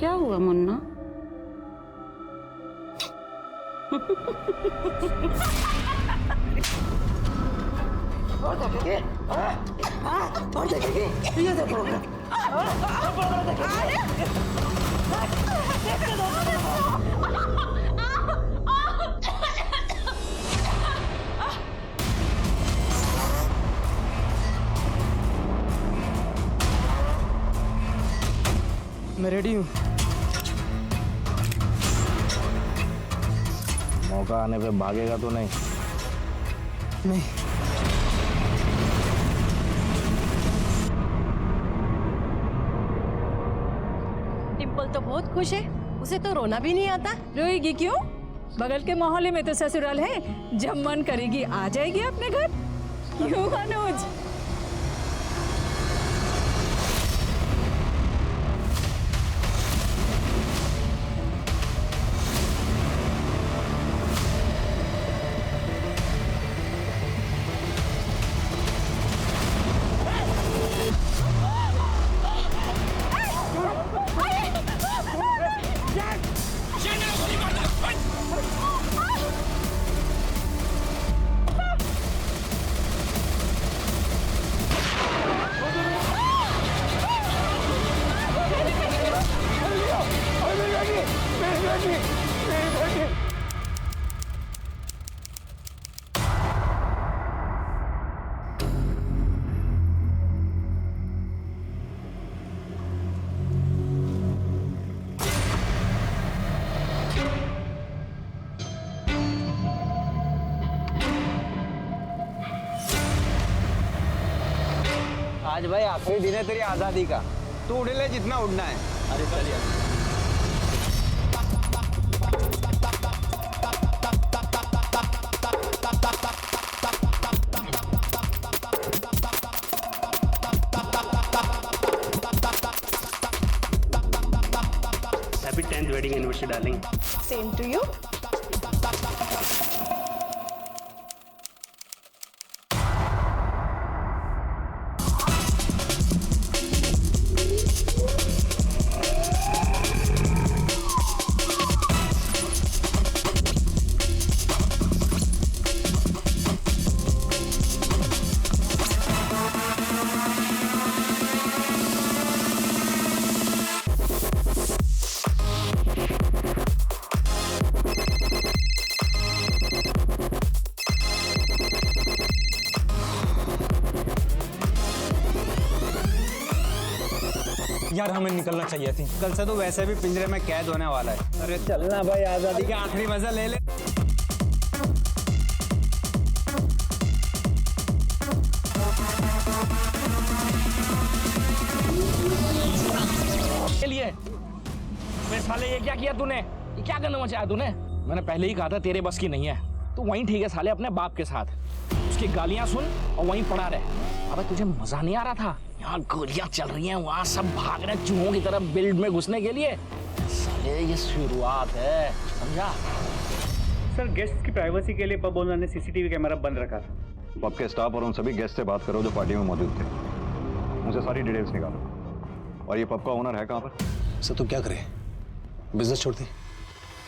क्या हुआ मुन्ना? और देखेंगे, और देखेंगे, ये देखो। मैं रेडी हूँ। मौका आने पे भागेगा तो नहीं? नहीं। डिम्पल तो बहुत खुश है, उसे तो रोना भी नहीं आता। रोएगी क्यों? बगल के मोहल्ले में तो ससुराल है, जब मन करेगी आ जाएगी अपने घर। क्यों अनुज? आज भाई आखिरी दिन है तेरी आजादी का, तू उड़ ले जितना उड़ना है। अरे चलिए। Happy 10th wedding anniversary darling. Same to you. यार हमें निकलना चाहिए थी, कल से तो वैसे भी पिंजरे में कैद होने वाला है। अरे चलना भाई, आजादी के आखिरी मजा ले ले। के लिए मैं साले ये क्या किया तूने? ये क्या करना चाहा तूने? मैंने पहले ही कहा था तेरे बस की नहीं है। तू वहीं ठीक है साले अपने बाप के साथ, उसकी गालियां सुन और वहीं पड़ा रहे। अबे तुझे मजा नहीं आ रहा था? यहाँ गोलियां चल रही हैं, वहाँ सब भाग रहे हैं चूहों की तरफ बिल्ड में घुसने के लिए। साले ये शुरुआत है, समझा? सर गेस्ट की प्राइवेसी के लिए पब ओनर ने सीसीटीवी कैमरा बंद रखा था। पब के स्टाफ और उन सभी गेस्ट से बात करो जो पार्टी में मौजूद थे, उनसे सारी डिटेल्स निकालो। और ये पब का ओनर है कहाँ पर? सर तो क्या करें, बिजनेस छोड़ दी।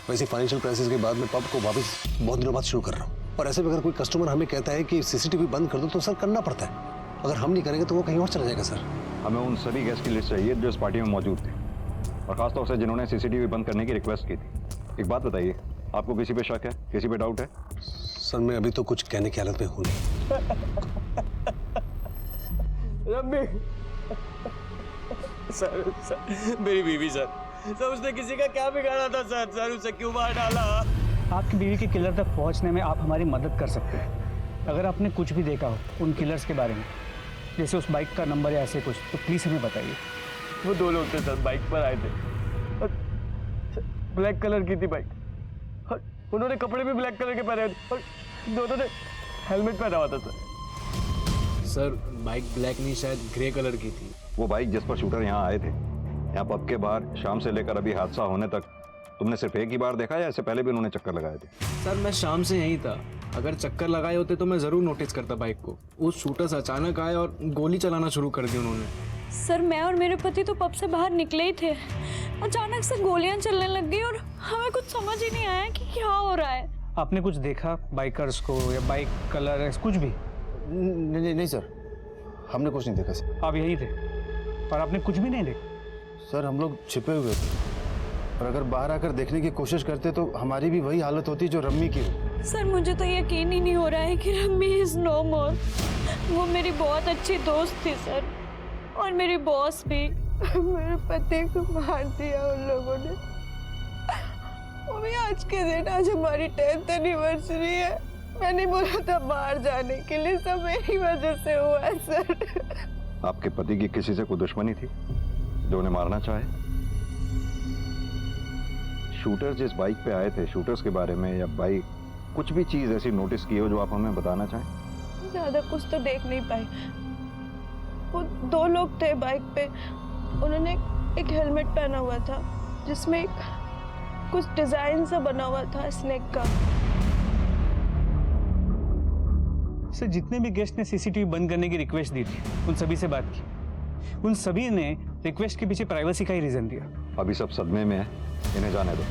वैसे फाइनेंशियल क्राइसिस के बाद मैं पब को वापस बहुत दिनों बाद शुरू कर रहा हूँ। और ऐसे में अगर कोई कस्टमर हमें कहता है कि सीसीटीवी बंद कर दो तो सर करना पड़ता है। अगर हम नहीं करेंगे तो वो कहीं और चला जाएगा। सर हमें उन सभी गेस्ट की लिस्ट चाहिए जो इस पार्टी में मौजूद थे, और खासतौर से जिन्होंने सीसीटीवी बंद करने की रिक्वेस्ट की थी। एक बात बताइए, आपको किसी पे शक है, किसी पे डाउट है? सर मैं अभी तो कुछ कहने की हालत में हूँ नहीं। रब्बी सर मेरी बीवी सर उसने किसी का क्या बिगाड़ा था सर उसे क्यों मार डाला? आपकी बीवी के किलर तक पहुंचने में आप हमारी मदद कर सकते हैं। अगर आपने कुछ भी देखा हो उन किलर्स के बारे में, जैसे उस बाइक का नंबर या ऐसे कुछ, तो प्लीज़ हमें बताइए। वो दो लोग थे सर, बाइक पर आए थे, ब्लैक कलर की थी बाइक, और उन्होंने कपड़े भी ब्लैक कलर के पहने थे, और दोनों ने हेलमेट पहना हुआ था सर बाइक ब्लैक नहीं शायद ग्रे कलर की थी। वो बाइक जिस पर शूटर यहाँ आए थे, यहाँ पब के बाहर शाम से लेकर अभी हादसा होने तक तुमने सिर्फ एक ही बार देखा या इससे पहले भी उन्होंने चक्कर लगाए थे? सर मैं शाम से यहीं था, अगर चक्कर लगाए होते तो मैं ज़रूर नोटिस करता बाइक को। वो शूटर्स अचानक आए और गोली चलाना शुरू कर दी उन्होंने। सर मैं और मेरे पति तो पब से बाहर निकले ही थे, अचानक से गोलियां चलने लग गई और हमें कुछ समझ ही नहीं आया कि क्या हो रहा है। आपने कुछ देखा बाइकर्स को या बाइक कलर कुछ भी? नहीं सर, हमने कुछ नहीं देखा सर। आप यही थे और आपने कुछ भी नहीं देखा? सर हम लोग छिपे हुए थे और अगर बाहर आकर देखने की कोशिश करते तो हमारी भी वही हालत होती जो रम्मी की हो। सर मुझे तो यकीन ही नहीं हो रहा है कि रम्मी इज नो मोर। वो मेरी बहुत अच्छी दोस्त थी सर, और मेरी बॉस भी। मेरे पति को मार दिया उन लोगों ने। वो भी आज के दिन, आज हमारी 10th एनिवर्सरी है। मैंने बोला था बाहर जाने के लिए, सब मेरी वजह से हुआ है सर। आपके पति की किसी से कोई दुश्मनी थी जो उन्हें मारना चाहे? शूटर्स जिस बाइक पे आए थे, शूटर्स के बारे में या बाइक कुछ भी चीज ऐसी नोटिस की हो जो आप हमें बताना चाहें? ज्यादा कुछ तो देख नहीं पाई। वो 2 लोग थे बाइक पे। उन्होंने एक हेलमेट पहना हुआ था जिसमें कुछ डिजाइन सा बना हुआ था स्नेक का। सर जितने भी गेस्ट ने सीसीटीवी बंद करने की रिक्वेस्ट दी थी उन सभी से बात की। उन सभी ने रिक्वेस्ट के पीछे प्राइवेसी का ही रीजन दिया। अभी सब सदमे में है, इन्हें जाने दो,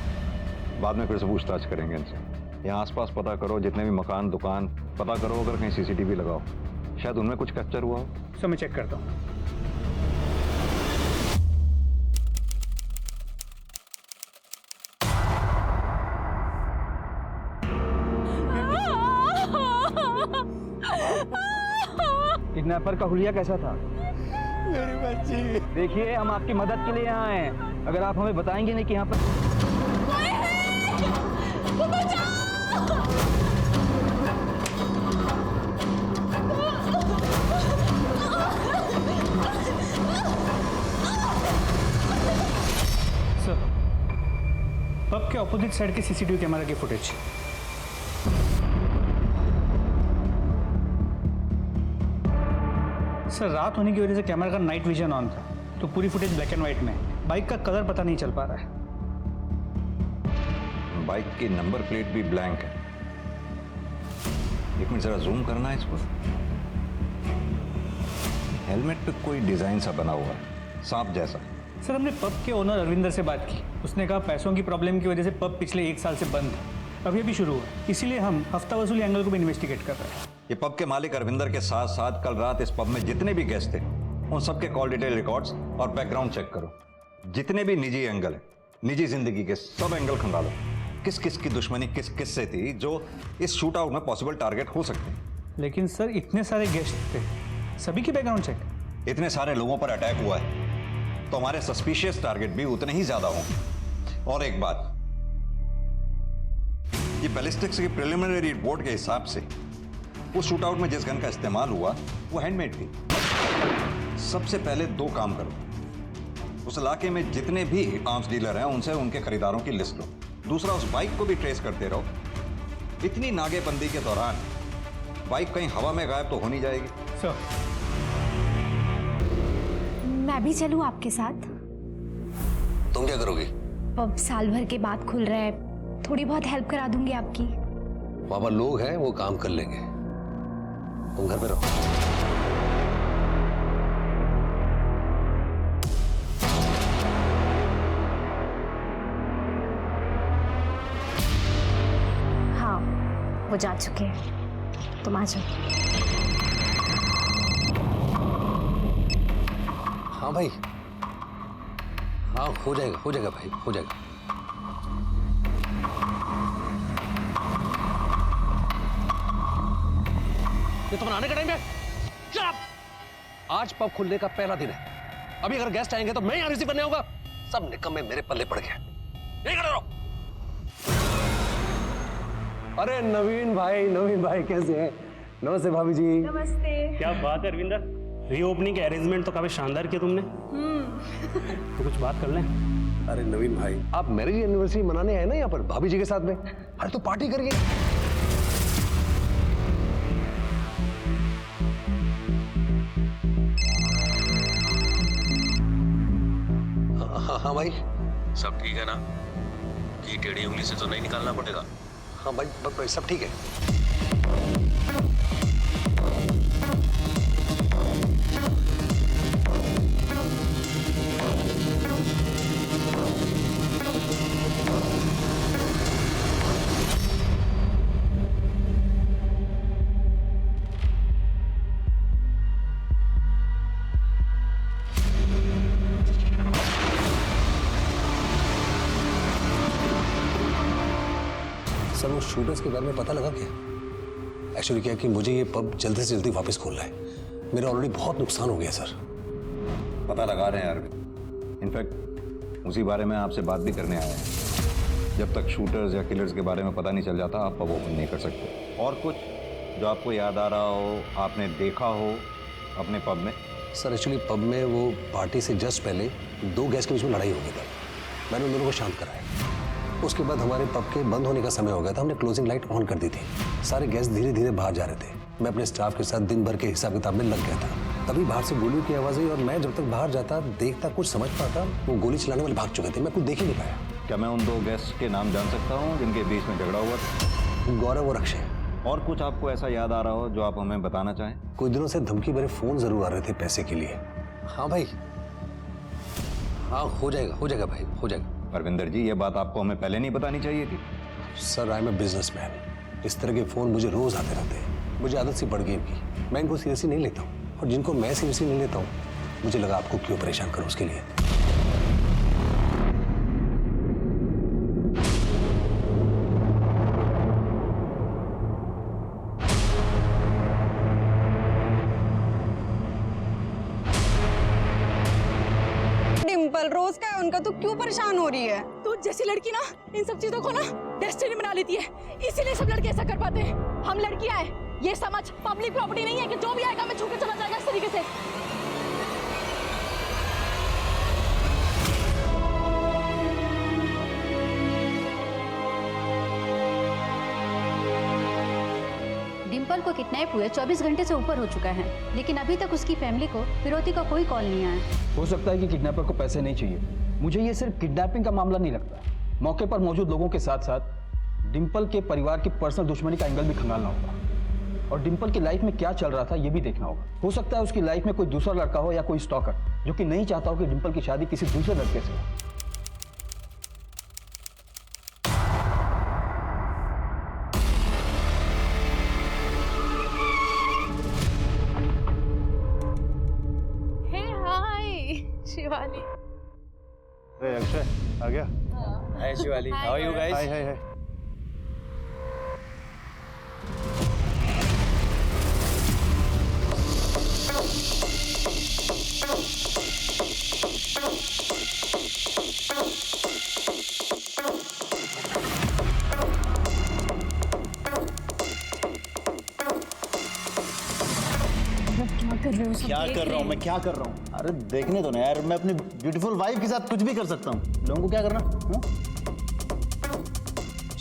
बाद में फिर से पूछताछ करेंगे इनसे। यहाँ आसपास पता करो, जितने भी मकान दुकान पता करो, अगर कहीं सीसीटीवी लगाओ, शायद उनमें कुछ कैप्चर हुआ हो। सर मैं चेक करता हूँ। किडनैपर का हुलिया कैसा था? मेरी बच्ची। देखिए हम आपकी मदद के लिए यहाँ आए हैं। अगर आप हमें बताएंगे नहीं कि यहाँ पर सर पब के ऑपोजिट साइड के सीसीटीवी कैमरा की फुटेज। सर रात होने की वजह से कैमरा का नाइट विजन ऑन था, तो पूरी फुटेज ब्लैक एंड व्हाइट में है। बाइक का कलर पता नहीं चल पा रहा है। बाइक की नंबर प्लेट भी ब्लैंक है। एक मिनट जरा जूम करना है इसको। हेलमेट पे कोई डिजाइन सा बना हुआ है, सांप जैसा। सर हमने पब के ओनर अरविंदर से बात की। उसने कहा पैसों की प्रॉब्लम की वजह से पब पिछले 1 साल से बंद है, अभी अभी शुरू हुआ, इसीलिए हम हफ्ता वसूली एंगल को भी इन्वेस्टिगेट कर रहे हैं। ये पब के मालिक अरविंदर के साथ साथ कल रात इस पब में जितने भी गेस्ट थे उन सबके कॉल डिटेल रिकॉर्ड्स और बैकग्राउंड चेक करो। जितने भी निजी एंगल है, निजी जिंदगी के सब एंगल खंगालो। किस किस की दुश्मनी किस किस से थी जो इस शूट आउट में पॉसिबल टारगेट हो सकते हैं। लेकिन सर इतने सारे गेस्ट थे, सभी की बैकग्राउंड चेक। इतने सारे लोगों पर अटैक हुआ है तो हमारे सस्पिशियस टारगेट भी उतने ही ज्यादा होंगे। और एक बात, ये बैलिस्टिक्स की प्रिलिमिनरी रिपोर्ट के हिसाब से उस शूट आउट में जिस गन का इस्तेमाल हुआ वो हैंडमेड थी। सबसे पहले 2 काम करो, उस इलाके में जितने भी आर्म्स डीलर हैं उनसे उनके खरीदारों की लिस्ट लो। दूसरा, उस बाइक को भी ट्रेस करते रहो। इतनी नागेबंदी के दौरान बाइक कहीं हवा में गायब तो हो नहीं जाएगी। सर मैं भी चलूं आपके साथ? तुम क्या करोगी? पब साल भर के बाद खुल रहा है, थोड़ी बहुत हेल्प करा दूंगी आपकी। वहां पर लोग हैं, वो काम कर लेंगे, तुम घर पे रहो। हाँ वो जा चुके हैं, तुम आ जाओ। हाँ भाई, हाँ हो जाएगा भाई, हो जाएगा। ये तुम्हारा आने का टाइम है? चुप! आज पब खुलने का पहला दिन है। अभी अगर गेस्ट आएंगे तो मैं यहाँ रिसीव करने आऊंगा। सब निकम्मे मेरे पल्ले पड़ गए। यही खड़े रहो। अरे नवीन भाई कैसे हैं? नमस्ते भाभी जी। नमस्ते। क्या बात है अरविंदर, रीओपनिंग के अरेंजमेंट तो काफी शानदार किया तुमने। तो कुछ बात कर लें। अरे नवीन भाई, आप मैरिज एनिवर्सरी मनाने आए ना यहाँ पर भाभी जी के साथ में? अरे तो पार्टी करिए। हाँ भाई, सब ठीक है ना? कि टेढ़ी उंगली से तो नहीं निकालना पड़ेगा? हाँ भाई सब ठीक है। सर वो शूटर्स के बारे में पता लगा क्या? एक्चुअली क्या है कि मुझे ये पब जल्दी से जल्दी वापस खोलना है। मेरा ऑलरेडी बहुत नुकसान हो गया सर। पता लगा रहे हैं अरविंद, इनफैक्ट उसी बारे में आपसे बात भी करने आए हैं। जब तक शूटर्स या किलर्स के बारे में पता नहीं चल जाता आप पब ओपन नहीं कर सकते। और कुछ जो आपको याद आ रहा हो, आपने देखा हो अपने पब में? सर एक्चुअली पब में वो पार्टी से जस्ट पहले 2 गैस के बीच में लड़ाई हो गई थी। मैंने उन दोनों को शांत कराया। उसके बाद हमारे पब के बंद होने का समय हो गया था। हमने क्लोजिंग लाइट ऑन कर दी थी। सारे गैस धीरे धीरे बाहर जा रहे थे। मैं अपने स्टाफ के साथ दिन भर के हिसाब किताब में लग गया था। तभी बाहर से गोलियों की आवाज़ आई और मैं जब तक बाहर जाता देखता कुछ समझ पाता, वो गोली चलाने वाले भाग चुके थे। मैं कुछ देख ही नहीं पाया। क्या मैं उन 2 गेस्ट के नाम जान सकता हूँ जिनके बीच में झगड़ा हुआ था? गौरव और अक्षय। और कुछ आपको ऐसा याद आ रहा हो जो आप हमें बताना चाहें? कुछ दिनों से धमकी भरे फोन जरूर आ रहे थे पैसे के लिए। हाँ भाई, हाँ हो जाएगा भाई, हो जाएगा। परविंदर जी, ये बात आपको हमें पहले नहीं बतानी चाहिए थी। Sir I am a businessman. इस तरह के फोन मुझे रोज आते रहते हैं। मुझे आदत सी पड़ गई इनकी। मैं इनको सीरियसली नहीं लेता हूँ और जिनको मैं सीरियसली नहीं लेता हूँ मुझे लगा आपको क्यों परेशान करूँ उसके लिए। डिम्पल, रोज का है उनका, तो क्यों परेशान हो रही है? तू जैसी लड़की ना इन सब चीजों को ना डेस्टिनी बना लेती है, इसीलिए सब लड़के ऐसा कर पाते हैं। हम लड़कियां हैं, ये समझ पब्लिक प्रॉपर्टी नहीं है कि जो भी आएगा मैं छू के चला जाएगा इस तरीके से। डिम्पल को किडनैप हुए 24 घंटे से ऊपर हो चुका है, लेकिन अभी तक उसकी फैमिली को फिरौती का कोई कॉल नहीं आया। हो सकता है कि किडनैपर को पैसे नहीं चाहिए। मुझे ये सिर्फ किडनैपिंग का मामला नहीं लगता। मौके पर मौजूद लोगों के साथ साथ डिम्पल के परिवार की पर्सनल दुश्मनी का एंगल भी खंगालना होगा और डिम्पल की लाइफ में क्या चल रहा था ये भी देखना होगा। हो सकता है उसकी लाइफ में कोई दूसरा लड़का हो या कोई स्टॉकर जो कि नहीं चाहता हो कि डिम्पल की शादी किसी दूसरे लड़के से हो। शिवाली। अरे अक्षय आ गया। Hi Shivali, how are you guys? Hi hi hi. क्या कर रहा हूँ मैं, क्या कर रहा हूँ? अरे देखने दो ना यार, मैं अपनी ब्यूटीफुल वाइफ के साथ कुछ भी कर सकता हूँ। लोगों को क्या करना?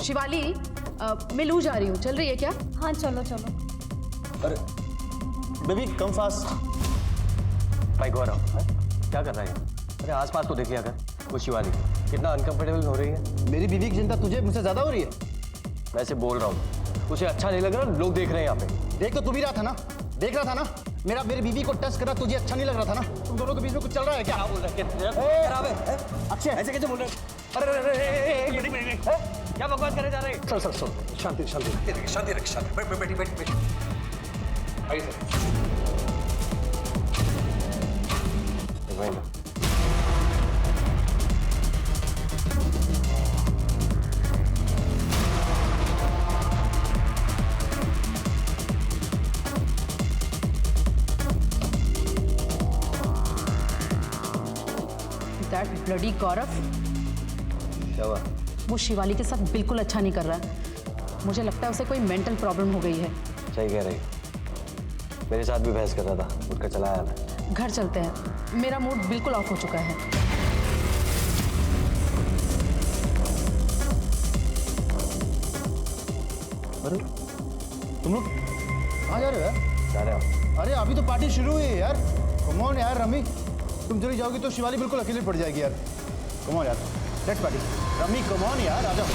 शिवाली, मैं लू जा रही हूँ, चल रही है क्या? हाँ चलो चलो। अरे बेबी कम फास्ट। भाई गौरव, क्या कर रहा है? अरे आसपास तो देख लिया कर। वो शिवाली कितना अनकंफर्टेबल हो रही है। मेरी बीवी की चिंता तुझे मुझसे ज्यादा हो रही है। वैसे बोल रहा हूँ, उसे अच्छा नहीं लग रहा, लोग देख रहे हैं यहाँ पे। देख तो तू भी रहा था ना, देख रहा था ना। मेरी बीवी को टच करना तुझे अच्छा नहीं लग रहा था ना? तुम दोनों के बीच में कुछ चल रहा है क्या? बोल रहा है अक्षय, ऐसे कैसे बोल रहे? अरे क्या बकवास करे जा रहे हैं? सर शांति शांति शांति रख, शांति बैठ। आइए सर। दैट ब्लडी गौरव, क्या हुआ? वो शिवाली के साथ बिल्कुल अच्छा नहीं कर रहा है। मुझे लगता है उसे कोई मेंटल प्रॉब्लम हो गई है। सही कह रही, मेरे साथ भी बहस कर रहा था, उठकर चला आया मैं। घर चलते हैं, मेरा मूड बिल्कुल ऑफ हो चुका है। अरे तुम लोग कहाँ जा रहे हो यार? जा रहे हो? अरे अभी तो पार्टी शुरू हुई है यार। कम ऑन यार रमी, तुम चली जाओगी तो शिवाली बिल्कुल अकेले पड़ जाएगी यार। कम ऑन यार, let's party. Rummy come on यार, आ जाओ।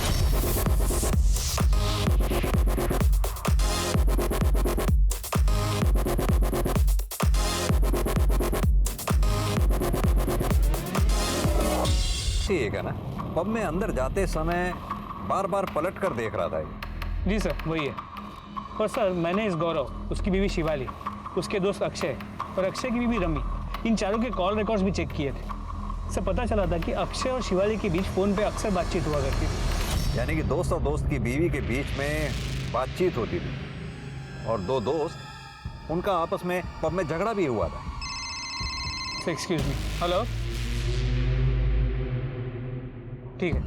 ठीक है ना, पब में अंदर जाते समय बार बार पलट कर देख रहा था ये। जी सर, वही है। और सर मैंने इस गौरव, उसकी बीवी शिवाली, उसके दोस्त अक्षय और अक्षय की बीवी रमी, इन चारों के कॉल रिकॉर्ड्स भी चेक किए थे। सर पता चला था कि अक्षय और शिवाली के बीच फ़ोन पे अक्सर बातचीत हुआ करती थी। यानी कि दोस्त और दोस्त की बीवी के बीच में बातचीत होती थी और दो दोस्त उनका आपस में पब में झगड़ा भी हुआ था। Excuse me. हेलो, ठीक है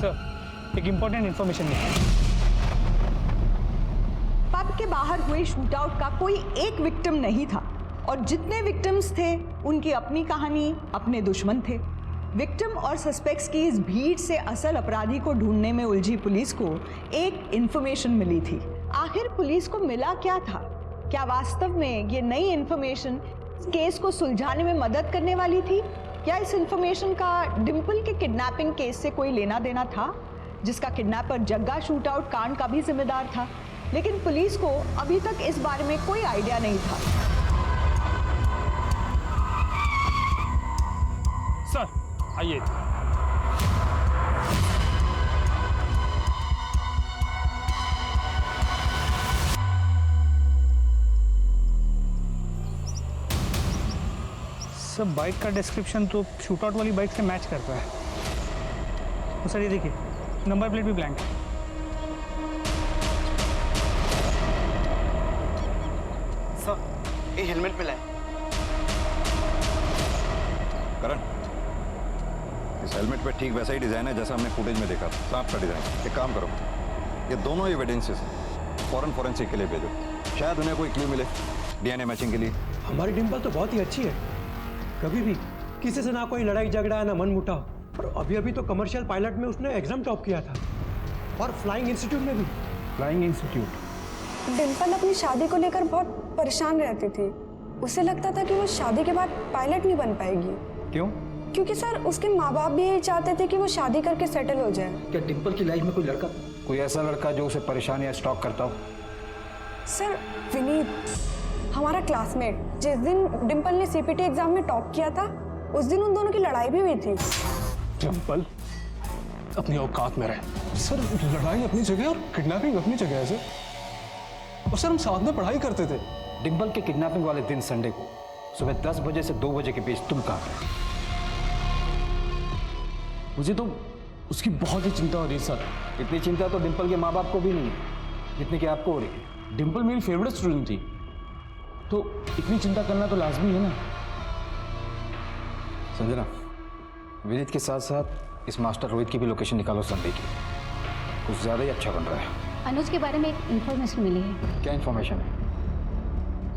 सर, एक इम्पोर्टेंट इन्फॉर्मेशन है। पब के बाहर हुए शूटआउट का कोई एक विक्टिम नहीं था और जितने विक्टिम्स थे उनकी अपनी कहानी, अपने दुश्मन थे। विक्टिम और सस्पेक्ट्स की इस भीड़ से असल अपराधी को ढूंढने में उलझी पुलिस को एक इंफॉर्मेशन मिली थी। आखिर पुलिस को मिला क्या था? क्या वास्तव में ये नई इंफॉर्मेशन केस को सुलझाने में मदद करने वाली थी, या इस इंफॉर्मेशन का डिंपल के किडनैपिंग केस से कोई लेना देना था, जिसका किडनैपर जग्गा शूटआउट कांड का भी जिम्मेदार था? लेकिन पुलिस को अभी तक इस बारे में कोई आइडिया नहीं था। सर आइए। सर बाइक का डिस्क्रिप्शन तो शूटआउट वाली बाइक से मैच करता है। तो सर ये देखिए, नंबर प्लेट भी ब्लैंक है। सर ये हेलमेट मिला है। करण, इस हेलमेट पे ठीक वैसा ही डिजाइन है जैसा हमने फुटेज में देखा था, सांप का डिजाइन। एक काम करो, ये दोनों एविडेंसेस फॉरेन फोरेंसिक के लिए भेजो, शायद उन्हें कोई क्लू मिले डीएनए मैचिंग के लिए। हमारी डिंपल तो बहुत ही अच्छी है, कभी भी किसी से ना कोई लड़ाई झगड़ा ना मन मुटाव। और अभी अभी तो कमर्शियल पायलट में उसने एग्जाम टॉप किया था, और फ्लाइंग इंस्टीट्यूट में भी। Flying institute. डिंपल अपनी शादी को लेकर बहुत परेशान रहती थी। उसे लगता था कि वो शादी के बाद पायलट नहीं बन पाएगी। क्यों? क्योंकि सर उसके माँ बाप भी यही चाहते थे कि वो शादी करके सेटल हो जाए। क्या डिंपल की लाइफ में कोई लड़का, कोई ऐसा लड़का जो उसे परेशान या स्टॉक करता हो? सर विनीत, हमारा क्लासमेट, जिस दिन डिंपल ने सीपीटी एग्जाम में टॉप किया था उस दिन उन दोनों की लड़ाई भी हुई थी। डिंपल अपनी औकात में रहे। सर लड़ाई अपनी जगह और किडनैपिंग अपनी जगह है सर। और सर हम साथ में पढ़ाई करते थे। डिंपल के किडनैपिंग वाले दिन संडे को सुबह 10 बजे से 2 बजे के बीच तुम कहाँ थे? मुझे तो उसकी बहुत ही चिंता हो रही है सर। इतनी चिंता तो डिंपल के माँ बाप को भी नहीं है जितनी कि आपको हो रही है। डिंपल मेरी फेवरेट स्टूडेंट थी, तो इतनी चिंता करना तो लाजमी है ना। संजना, विनीत के साथ साथ इस मास्टर रोहित की भी लोकेशन निकालो संडे की। कुछ ज़्यादा ही अच्छा बन रहा है। अनुज के बारे में एक इन्फॉर्मेशन मिली है। क्या इन्फॉर्मेशन है?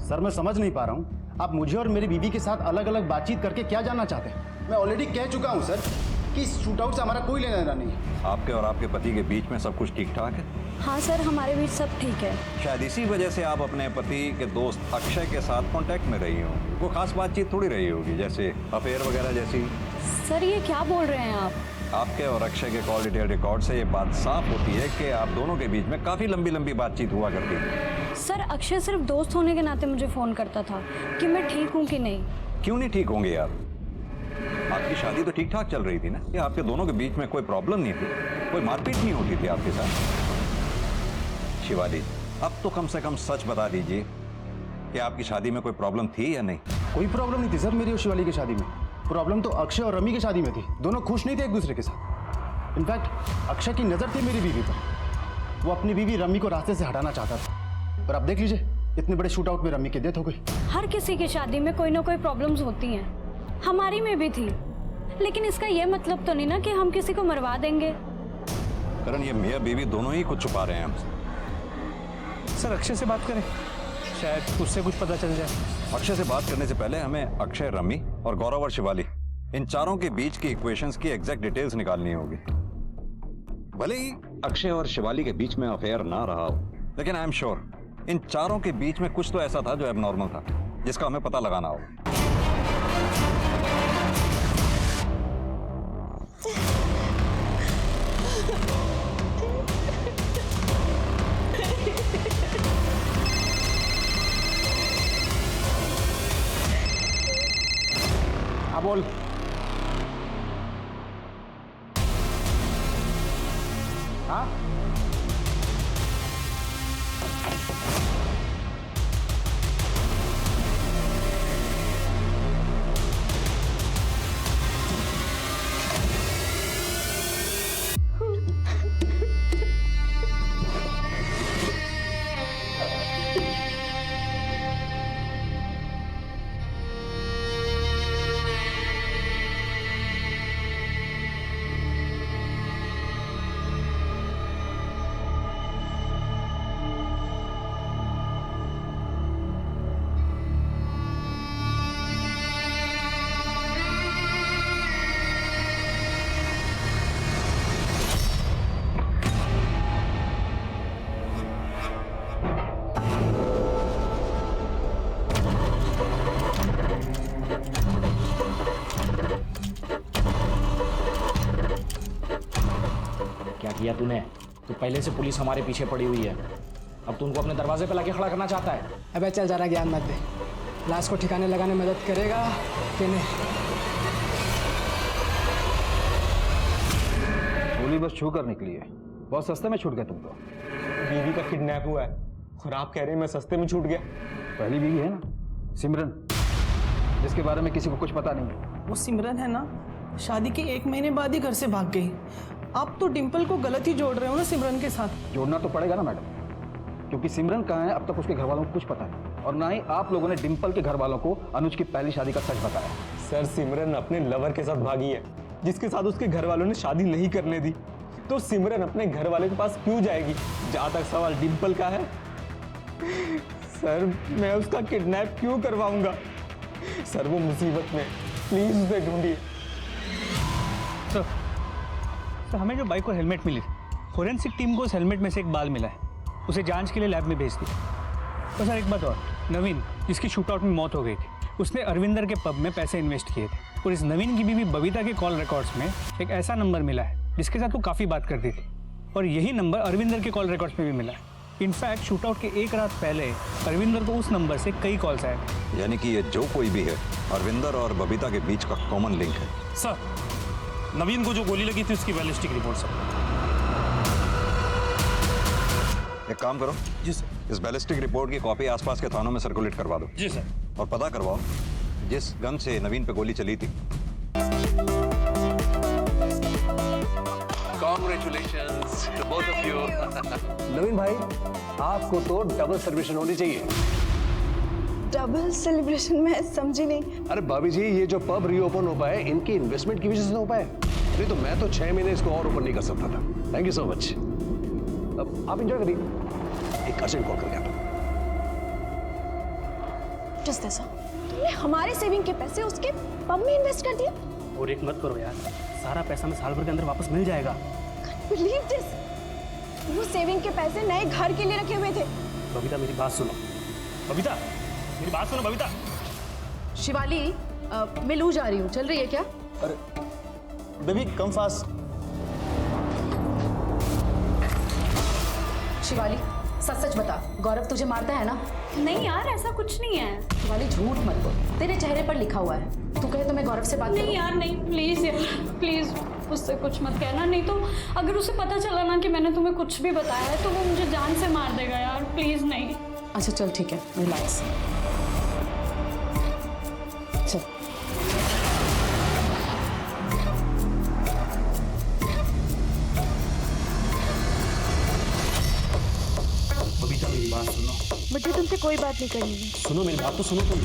सर मैं समझ नहीं पा रहा हूँ, आप मुझे और मेरी बीवी के साथ अलग अलग बातचीत करके क्या जानना चाहते हैं? मैं ऑलरेडी कह चुका हूँ सर कि इस शूटआउट से हमारा कोई लेना देना नहीं है। आपके और आपके पति के बीच में सब कुछ ठीक ठाक है? हाँ सर, हमारे बीच सब ठीक है। शायद इसी वजह से आप अपने पति के दोस्त अक्षय के साथ कांटेक्ट में रही हो। वो खास बातचीत थोड़ी रही होगी, जैसे अफेयर वगैरह जैसी। सर ये क्या बोल रहे हैं आप? आपके और अक्षय के कॉल डिटेल रिकॉर्ड से ये बात साफ होती है कि आप दोनों के बीच में काफी लंबी लंबी बातचीत हुआ करती थी। सर अक्षय सिर्फ दोस्त होने के नाते मुझे फोन करता था कि मैं ठीक हूँ कि नहीं। क्यों नहीं ठीक होंगे आप? आपकी शादी तो ठीक ठाक चल रही थी ना? ये आपके दोनों के बीच में कोई प्रॉब्लम नहीं थी, कोई मारपीट नहीं होती थी आपके साथ? शिवाली, अब तो कम से कम सच बता दीजिए कि आपकी शादी में कोई प्रॉब्लम थी या नहीं? कोई प्रॉब्लम नहीं थी सर मेरी और शिवाली की शादी में। प्रॉब्लम तो अक्षय और रमी की शादी में थी। दोनों खुश नहीं थे एक दूसरे के साथ। इनफैक्ट अक्षय की नजर थी मेरी बीवी पर। वो अपनी बीवी रमी को रास्ते से हटाना चाहता था। और आप देख लीजिए, इतने बड़े शूटआउट में रमी की डेथ हो गई। हर किसी की शादी में कोई ना कोई प्रॉब्लम्स होती हैं, हमारी में भी थी। लेकिन इसका ये मतलब तो नहीं ना कि हम किसी को मरवा देंगे। करण, ये मियां बीवी दोनों ही कुछ छुपा रहे हैं हमसे। सर अक्षय से बात करें, शायद उससे कुछ पता चल जाए। अक्षय से बात करने से पहले हमें अक्षय, रमी और गौरव और शिवाली, इन चारों के बीच की इक्वेशंस की एग्जैक्ट डिटेल्स निकालनी होगी। भले ही अक्षय और शिवाली के बीच में अफेयर ना रहा हो, लेकिन आई एम श्योर इन चारों के बीच में कुछ तो ऐसा था जो एबनॉर्मल था, जिसका हमें पता लगाना होगा। बोल। हाँ? किया तूने, तो पहले से पुलिस हमारे पीछे पड़ी हुई है। अब तू उनको अपने दरवाजे पे लाके खड़ा करना चाहता है। अबे चल जरा ज्ञान मत दे, लाश को ठिकाने लगाने में मदद करेगा कि नहीं? गोली बस छू कर निकली है, बहुत सस्ते में छूट गया तुम तो। बीवी का किडनैप हुआ है और आप कह रहे हैं मैं सस्ते में छूट गया। पहली बीवी है ना सिमरन, जिसके बारे में किसी को कुछ पता नहीं है। वो सिमरन है ना, शादी के 1 महीने बाद ही घर से भाग गई। आप तो डिम्पल को गलत ही जोड़ रहे हो ना सिमरन के साथ। जोड़ना तो पड़ेगा ना मैडम, क्योंकि सिमरन कहाँ है अब तक उसके घर वालों को कुछ पता नहीं, और ना ही आप लोगों ने डिम्पल के घर वालों को अनुज की पहली शादी का सच बताया। सर सिमरन अपने लवर के साथ भागी है, जिसके साथ उसके घर वालों ने शादी नहीं करने दी। तो सिमरन अपने घर वाले के पास क्यों जाएगी? जहां तक सवाल डिम्पल का है, सर मैं उसका किडनैप क्यों करवाऊंगा? सर वो मुसीबत में, प्लीज उसे ढूंढिए। सर हमें जो बाइक और हेलमेट मिली, फोरेंसिक टीम को उस हेलमेट में से एक बाल मिला है, उसे जांच के लिए लैब में भेज दिया। तो सर एक बात और, नवीन जिसकी शूटआउट में मौत हो गई थी, उसने अरविंदर के पब में पैसे इन्वेस्ट किए थे, और इस नवीन की बीवी बबीता के कॉल रिकॉर्ड्स में एक ऐसा नंबर मिला है जिसके साथ वो काफ़ी बात करती थी, और यही नंबर अरविंदर के कॉल रिकॉर्ड्स में भी मिला है। इनफैक्ट शूटआउट के एक रात पहले अरविंदर को उस नंबर से कई कॉल्स आए थे। यानी कि ये जो कोई भी है, अरविंदर और बबीता के बीच का कॉमन लिंक है। सर नवीन को जो गोली लगी थी उसकी बैलिस्टिक रिपोर्ट सर। एक काम करो जी सर, इस बैलिस्टिक रिपोर्ट की कॉपी आसपास के थानों में सर्कुलेट करवा दो। जी सर। और पता करवाओ जिस गन से नवीन पे गोली चली थी। Congratulations to both of you. नवीन भाई, आपको तो डबल सेलिब्रेशन होनी चाहिए। डबल सेलिब्रेशन मैं समझी नहीं। अरे भाभी जी, ये जो पब रीओपन हो पाए इनकी इन्वेस्टमेंट की वजह से हो पाए, नहीं तो मैं तो 6 महीने इसको और ओपन नहीं कर सकता था। Thank you so much. अब आप एंजॉय करिए, एक अर्जेंट कॉल कर गया था। जस्ट ऐसा तुमने हमारे सेविंग के पैसे उसके पब में इन्वेस्ट कर दिए? और एक मत करो यार, सारा पैसा में साल भर के अंदर वापस मिल जाएगा। बिलीव दिस, वो सेविंग के पैसे नए घर के लिए रखे हुए थे। बबीता मेरी बात सुनो, बबीता मेरी बात सुनो बबीता। शिवाली मैं लू जा रही हूँ, चल रही है क्या? अरे बेबी कम फास्ट। शिवाली सच सच बता, गौरव तुझे मारता है ना? नहीं यार ऐसा कुछ नहीं है। शिवाली झूठ मत बोल, तेरे चेहरे पर लिखा हुआ है। तू कहे तो मैं गौरव से बात करूं? नहीं यार नहीं, प्लीज यार प्लीज उससे कुछ मत कहना, नहीं तो अगर उसे पता चला ना कि मैंने तुम्हें कुछ भी बताया है तो वो मुझे जान से मार देगा यार, प्लीज नहीं। अच्छा चल ठीक है, रिलैक्स। चल बबीता मेरी बात सुनो। मुझे तुमसे कोई बात नहीं करनी है। सुनो मेरी बात तो सुनो तुम।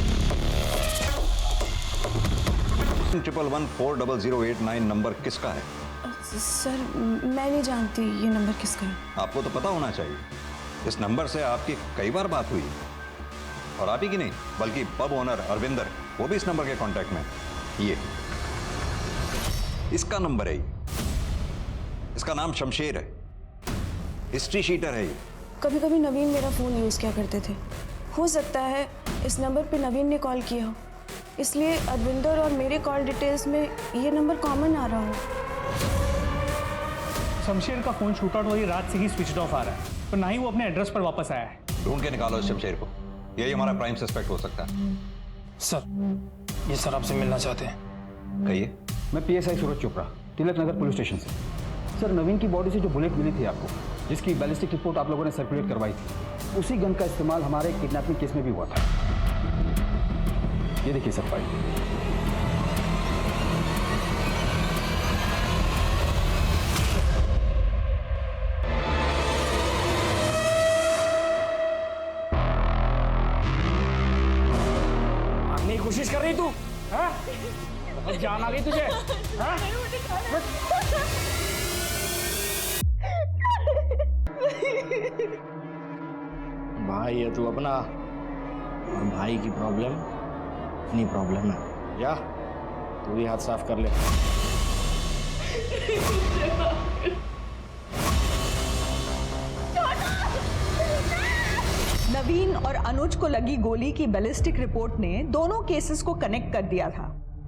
1114008 नंबर किसका है? सर मैं नहीं जानती ये नंबर किसका है। आपको तो पता होना चाहिए, इस नंबर से आपकी कई बार बात हुई, और आप ही की नहीं बल्कि पब ओनर अरविंदर, वो भी इस नंबर के कांटेक्ट में। ये इसका नंबर है, ये इसका नाम शमशेर है, हिस्ट्री शीटर है ये। कभी कभी नवीन मेरा फ़ोन यूज़ किया करते थे, हो सकता है इस नंबर पे नवीन ने कॉल किया हो, इसलिए अरविंदर और मेरे कॉल डिटेल्स में ये नंबर कॉमन आ रहा हो। शमशेर का फोन शूटआउट वाली रात से ही स्विच ऑफ आ रहा है, तो ना ही वो अपने एड्रेस पर वापस आया है। ढूंढ के निकालो इस शमशेर को, यही हमारा प्राइम सस्पेक्ट हो सकता है। सर ये सर आपसे मिलना चाहते हैं। कहिए। मैं PSI सूरज चोपड़ा, तिलक नगर पुलिस स्टेशन से। सर नवीन की बॉडी से जो बुलेट मिली थी आपको, जिसकी बैलिस्टिक रिपोर्ट आप लोगों ने सर्कुलेट करवाई थी, उसी गन का इस्तेमाल हमारे किडनैपिंग केस में भी हुआ था। ये देखिए सर फाइल। भागने की कोशिश कर रही तू? हाँ? बहुत जान आ गई तुझे? हाँ? भाई है तू अपना, और भाई की प्रॉब्लम अपनी प्रॉब्लम है। या तू भी हाथ साफ कर ले। नवीन और अनुज को लगी गोली की बैलिस्टिक रिपोर्ट ने दोनों केसेस को कनेक्ट कर दिया था।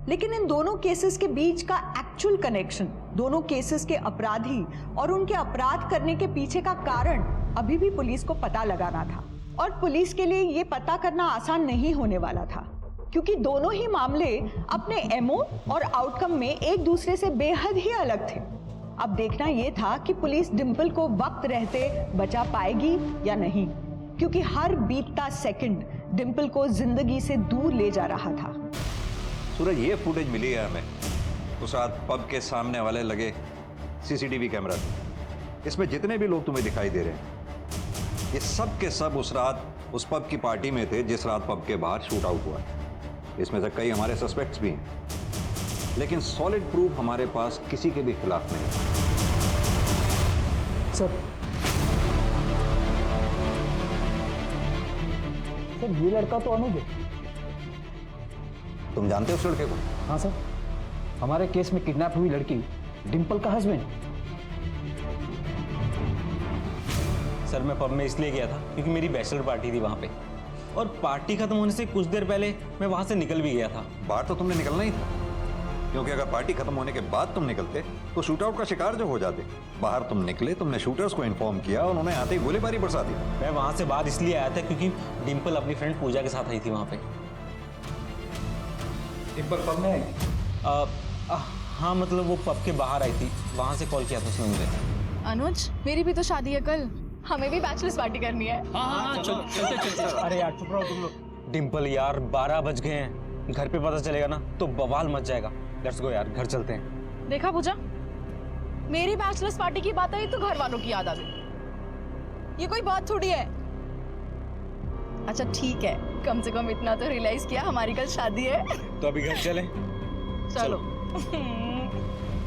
लेकिन इन दोनों केसेस के बीच का एक्चुअल कनेक्शन, दोनों केसेस के अपराधी और उनके अपराध करने के पीछे का कारण अभी भी पुलिस को पता लगाना था। और पुलिस के लिए ये पता करना आसान नहीं होने वाला था, क्योंकि दोनों ही मामले अपने एमओ और आउटकम में एक दूसरे से बेहद ही अलग थे। अब देखना यह था कि पुलिस डिंपल को वक्त रहते बचा पाएगी या नहीं, क्योंकि हर बीतता सेकंड डिंपल को जिंदगी से दूर ले जा रहा था। सूरज, ये फुटेज मिली है हमें उस रात पब के सामने वाले लगे सीसीटीवी कैमरा से। इसमें जितने भी लोग तुम्हें दिखाई दे रहे हैं, ये सब के सब उस रात उस पब की पार्टी में थे जिस रात पब के बाहर शूट आउट हुआ। इसमें से कई हमारे सस्पेक्ट्स भी हैं, लेकिन सॉलिड प्रूफ हमारे पास किसी के भी खिलाफ नहीं है। सर ये लड़का तो अनुज है। तुम जानते हो उस लड़के को? हाँ सर, हमारे केस में किडनैप हुई लड़की डिंपल का हस्बैंड। सर मैं पब में इसलिए गया था क्योंकि मेरी बैचलर पार्टी थी वहाँ पे, और पार्टी खत्म होने से कुछ देर पहले मैं वहाँ से निकल भी गया था। बाहर तो तुमने निकलना ही था, क्योंकि अगर पार्टी खत्म होने के बाद तुम निकलते तो शूटआउट का शिकार जो हो जाते। बाहर तुम निकले, तुमने शूटर्स को इन्फॉर्म किया और उन्होंने आते ही गोलीबारी बरसा दी। मैं वहाँ से बाहर इसलिए आया था क्योंकि डिंपल अपनी फ्रेंड पूजा के साथ आई थी वहाँ पे। डिंपल पब में आई थी? हाँ मतलब वो पब के बाहर आई थी, वहाँ से कॉल किया था उसने मुझे। अनुज, मेरी भी तो शादी है कल, हमें भी बैचलर्स पार्टी करनी है। हाँ चलते। अरे यार चुप रहो तुम लोग। डिंपल यार 12 बज गए हैं, घर पे पता चलेगा ना तो बवाल मच जाएगा। लेट्स गो यार, घर चलते हैं। देखा पूजा, मेरी बैचलर्स पार्टी की बात आई तो घर वालों की याद आ गई। ये कोई बात थोड़ी है। अच्छा ठीक है, कम से कम इतना तो रियलाइज किया हमारी कल शादी है। तो अभी घर चले? चलो।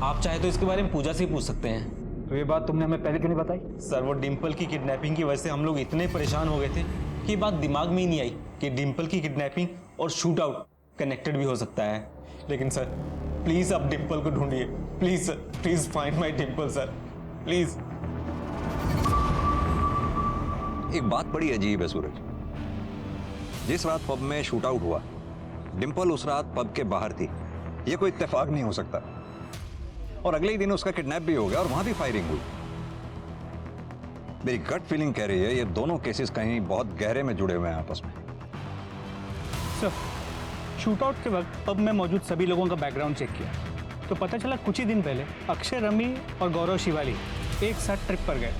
आप चाहे तो इसके बारे में पूजा से ही पूछ सकते हैं। तो ये बात तुमने हमें पहले क्यों नहीं बताई? सर वो डिंपल की किडनैपिंग की वजह से हम लोग इतने परेशान हो गए थे कि ये बात दिमाग में ही नहीं आई कि डिंपल की किडनैपिंग और शूट आउट कनेक्टेड भी हो सकता है। लेकिन सर प्लीज आप डिंपल को ढूंढिए, please sir, please find my Dimple sir, please. एक बात बड़ी अजीब है सूरज, जिस रात पब में शूट आउट हुआ डिंपल उस रात पब के बाहर थी। ये कोई इत्तेफाक नहीं हो सकता। और अगले ही दिन उसका किडनैप भी हो गया और वहां भी फायरिंग हुई। मेरी गट फीलिंग कह रही है ये दोनों केसेस कहीं बहुत गहरे में जुड़े हुए हैं आपस में। सर शूटआउट के वक्त पब में मौजूद सभी लोगों का बैकग्राउंड चेक किया तो पता चला कुछ ही दिन पहले अक्षय, रमी और गौरव शिवाली एक साथ ट्रिप पर गए।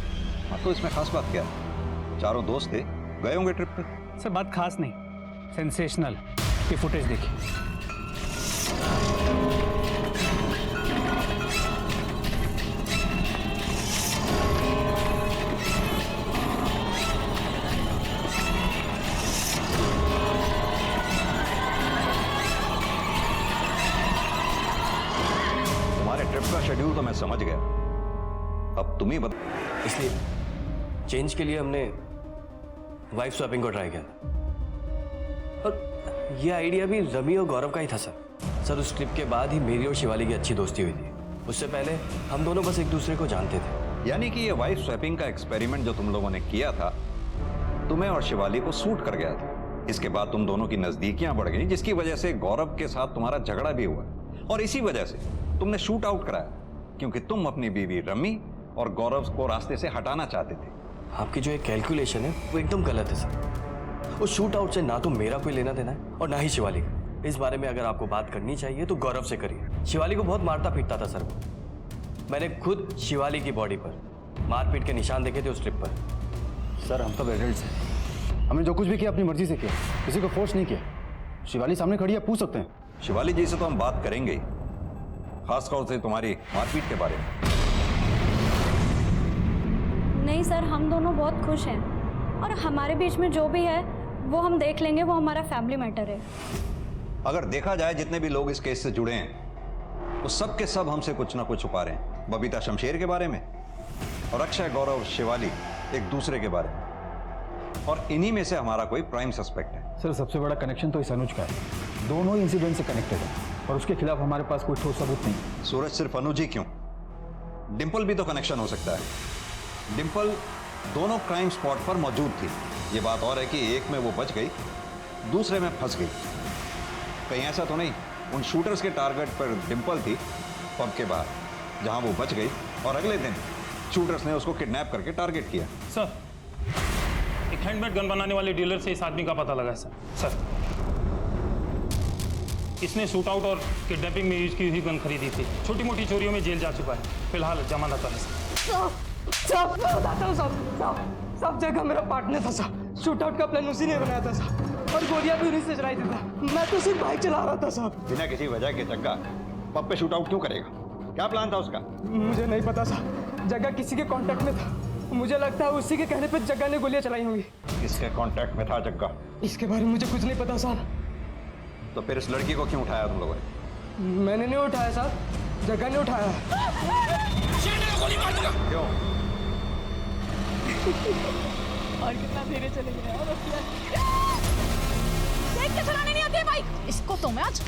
हाँ तो इसमें खास बात क्या है? चारों दोस्त थे, गए होंगे ट्रिप पे। सर बात खास नहीं, सेंसेशनल। ये फुटेज देखिए। ट्रिप का शेड्यूल तो मैं समझ गया, अब तुम ही बता। इसलिए चेंज के लिए हमने वाइफ स्वैपिंग को ट्राई किया और ये आइडिया भी रवि और गौरव का ही था सर। उस ट्रिप के बाद ही मेरी और शिवाली की अच्छी दोस्ती हुई थी। उससे पहले हम दोनों बस एक दूसरे को जानते थे। यानी कि ये वाइफ स्वैपिंग का एक्सपेरिमेंट जो तुम लोगों ने किया था तुम्हें और शिवाली को सूट कर गया था। इसके बाद तुम दोनों की नजदीकियां बढ़ गई, जिसकी वजह से गौरव के साथ तुम्हारा झगड़ा भी हुआ और इसी वजह से तुमने शूट आउट कराया, क्योंकि तुम अपनी बीवी रमी और गौरव को रास्ते से हटाना चाहते थे। आपकी जो एक कैलकुलेशन है वो एकदम गलत है सर। उस शूट आउट से ना तो मेरा कोई लेना देना है और ना ही शिवाली का। इस बारे में अगर आपको बात करनी चाहिए तो गौरव से करिए। शिवाली को बहुत मारता पीटता था सर वो। मैंने खुद शिवाली की बॉडी पर मारपीट के निशान देखे थे उस ट्रिप पर। सर हम तो एडल्ट्स हैं, हमने जो कुछ भी किया अपनी मर्जी से किया, किसी को फोर्स नहीं किया। शिवाली सामने खड़ी है, पूछ सकते हैं। शिवाली जी से तो हम बात करेंगे ही, खासतौर से तुम्हारी मारपीट के बारे में। नहीं सर, हम दोनों बहुत खुश हैं और हमारे बीच में जो भी है वो हम देख लेंगे, वो हमारा फैमिली मैटर है। अगर देखा जाए जितने भी लोग इस केस से जुड़े हैं वो सब के सब हमसे कुछ ना कुछ छुपा रहे हैं। बबीता शमशेर के बारे में और अक्षय, गौरव, शिवाली एक दूसरे के बारे में, और इन्हीं में से हमारा कोई प्राइम सस्पेक्ट है। सर सबसे बड़ा कनेक्शन तो इस अनुज का है, दोनों इंसिडेंट से कनेक्टेड है और उसके खिलाफ हमारे पास कोई ठोस सबूत नहीं। सूरज सिर्फ अनुज ही क्यों, डिंपल भी तो कनेक्शन हो सकता है। डिंपल दोनों क्राइम स्पॉट पर मौजूद थी। ये बात और है कि एक में वो बच गई, दूसरे में फंस गई। कहीं ऐसा तो नहीं उन शूटर्स के टारगेट पर डिंपल थी पब के बाहर, जहां वो बच गई और अगले दिन शूटर्स ने उसको किडनैप करके टारगेट किया। सर, एक हैंडमेड गन बनाने वाले डीलर से इस आदमी का पता लगा है सर। इसने शूट आउट और किडनैपिंग में यूज की हुई गन खरीदी थी। छोटी मोटी चोरियों में जेल जा चुका है, फिलहाल जमानत पर है। सब जगह मेरा पार्टनर था साहब। शूट आउट का प्लान उसी ने बनाया था साहब, और गोलियां भी उन्हीं से चलाई थी साहब। मैं तो सिर्फ बाइक चला रहा था साहब। बिना किसी वजह के जग्गा पब पे शूट आउट क्यों करेगा? क्या प्लान था उसका? मुझे नहीं पता साहब, जगह किसी के कांटेक्ट में था। मुझे लगता है उसी के कहने पे जग्गा ने गोलियां चलाई होंगी। किसके कांटेक्ट में था जग्गा? इसके बारे में मुझे कुछ नहीं पता साहब। तो फिर इस लड़की को क्यों उठाया तुम लोगों ने? मैंने नहीं उठाया साहब, जग्गा ने उठाया। क्यों? और कितना धीरे चले गए। और देख के चलाने नहीं आती है बाइक। इसको तो मैं आज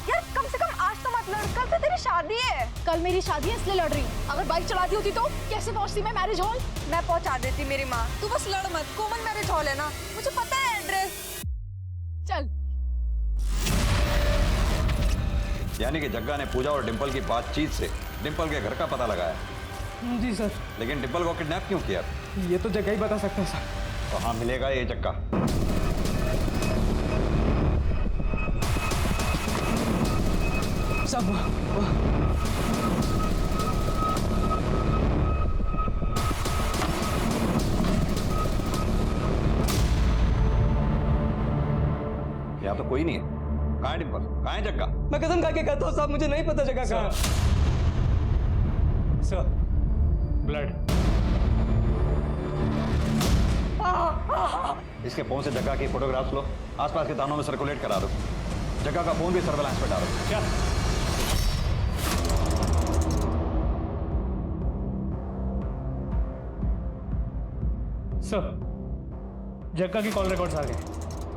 यार कम से कम आज तो मत लड़, कल तो तेरी शादी है। कल मेरी शादी है इसलिए लड़ रही। अगर बाइक चलाती होती तो कैसे पहुंचती मैं मैरिज हॉल? मैं पहुंचा देती मेरी माँ। तू बस लड़ मत, कॉमन मैरिज हॉल है ना, मुझे पता है एड्रेस। चल। यानी कि जग्गा ने पूजा और डिंपल की बातचीत से डिंपल के घर का पता लगाया। जी सर। लेकिन डिंपल को किडनैप क्यों किया? ये तो जग्गा ही बता सकता है सर। तो हाँ, मिलेगा ये जग्गा। सब यहाँ तो कोई नहीं है। कहाँ है डिंपल? कहाँ है जग्गा? मैं कसम खा के कहता हूँ साहब, मुझे नहीं पता जगह कहाँ है। Sir, blood. इसके फोन से जग्गा की फोटोग्राफ्स लो, आसपास के थानों में सर्कुलेट करा दो। जग्गा का फोन भी सर्वेलेंस पे डालो। क्या? सर, जग्गा की कॉल रिकॉर्ड्स आ गए।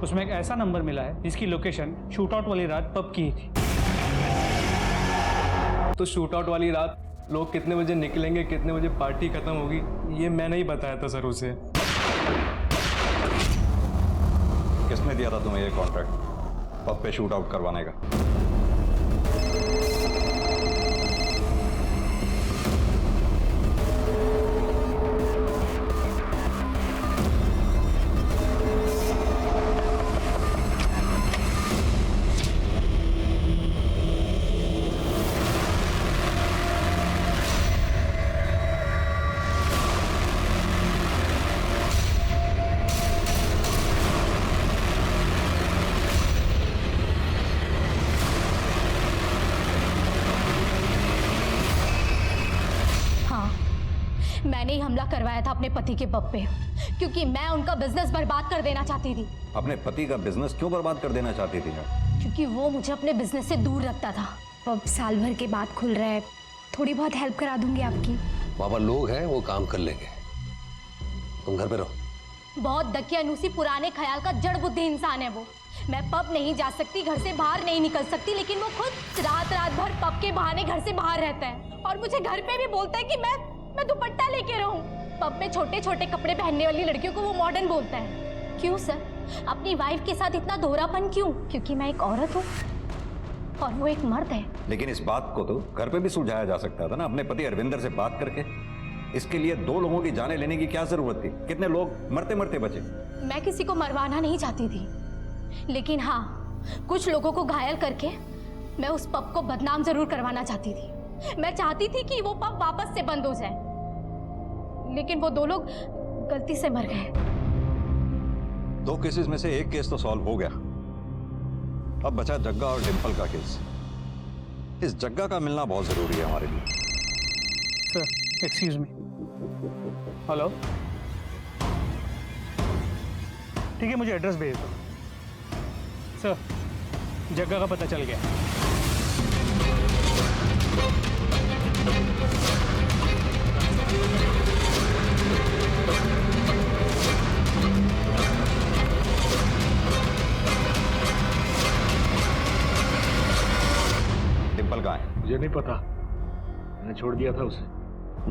उसमें एक ऐसा नंबर मिला है जिसकी लोकेशन शूट आउट वाली रात पब की ही थी। तो शूट आउट वाली रात लोग कितने बजे निकलेंगे, कितने बजे पार्टी खत्म होगी, ये मैंने ही बताया था सर उसे। किसने दिया था तुम्हें ये कॉन्ट्रैक्ट पब पे शूट आउट करवाने का? मैंने ही हमला करवाया था अपने पति के पब पे, क्योंकि मैं उनका बिजनेस बर्बाद कर देना चाहती थी। अपने पति का बिजनेस क्यों बर्बाद कर देना चाहती थी? क्योंकि वो मुझे अपने बिजनेस से दूर रखता था। पब साल भर के बाद खुल रहा है, थोड़ी बहुत हेल्प करा दूंगी आपकी। बाबा लोग हैं, वो काम कर लेंगे, तुम घर पे रहो। बहुत दकियानूसी पुराने ख्याल का जड़ बुद्धि इंसान है वो। मैं पब नहीं जा सकती, घर से बाहर नहीं निकल सकती, लेकिन वो खुद रात रात भर पब के बहाने घर से बाहर रहता है और मुझे घर पे भी बोलता है कि मैं दुपट्टा लेके रहूं। पब में छोटे छोटे कपड़े पहनने वाली लड़कियों को वो मॉडर्न बोलता है। क्यों सर, अपनी वाइफ के साथ इतना दोहरापन क्यों? क्योंकि मैं एक औरत हूँ और वो एक मर्द है। लेकिन इस बात को तो घर पे भी सुलझाया जा सकता था ना, अपने पति अरविंदर से बात करके। इसके लिए 2 लोगों की जानें लेने की क्या जरूरत थी? कितने लोग मरते मरते बचे। मैं किसी को मरवाना नहीं चाहती थी, लेकिन हाँ, कुछ लोगों को घायल करके मैं उस पब को बदनाम जरूर करवाना चाहती थी। मैं चाहती थी कि वो पब वापस से बंद हो जाए, लेकिन वो 2 लोग गलती से मर गए। 2 केसेस में से एक केस तो सॉल्व हो गया, अब बचा जग्गा और डिंपल का केस। इस जग्गा का मिलना बहुत जरूरी है हमारे लिए। Sir, excuse me. हेलो, ठीक है, मुझे एड्रेस भेज दो। सर, जग्गा का पता चल गया। डिंपल कहाँ है? मुझे नहीं पता, मैंने छोड़ दिया था उसे।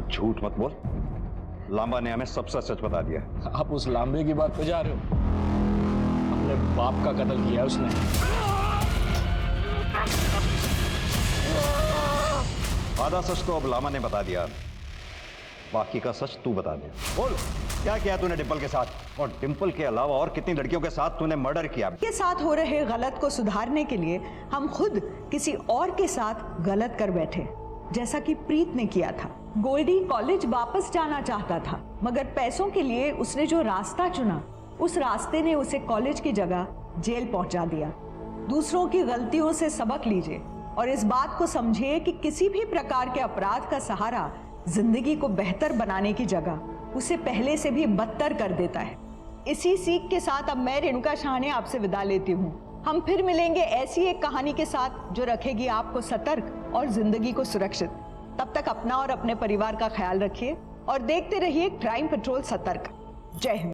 झूठ मत बोल, लांबा ने हमें सब सच बता दिया। आप उस लांबे की बात पे जा रहे हो? अपने बाप का कत्ल किया उसने। आधा सच तो अब लामा ने बता दिया, बाकी का सच तू बता दे। बोल, क्या किया तूने डिंपल के साथ, और डिंपल के अलावा और कितनी लड़कियों के साथ तूने मर्डर किया? के साथ हो रहे गलत को सुधारने के लिए हम खुद किसी और के साथ गलत कर बैठे, जैसा कि प्रीत ने किया था। गोल्डी कॉलेज वापस जाना चाहता था, मगर पैसों के लिए उसने जो रास्ता चुना, उस रास्ते ने उसे कॉलेज की जगह जेल पहुंचा दिया। दूसरों की गलतियों से सबक लीजिए और इस बात को समझिए कि किसी भी प्रकार के अपराध का सहारा जिंदगी को बेहतर बनाने की जगह उसे पहले से भी बदतर कर देता है। इसी सीख के साथ अब मैं रेणुका शाहने आपसे विदा लेती हूँ। हम फिर मिलेंगे ऐसी एक कहानी के साथ जो रखेगी आपको सतर्क और जिंदगी को सुरक्षित। तब तक अपना और अपने परिवार का ख्याल रखिए और देखते रहिए क्राइम पेट्रोल सतर्क। जय हिंद।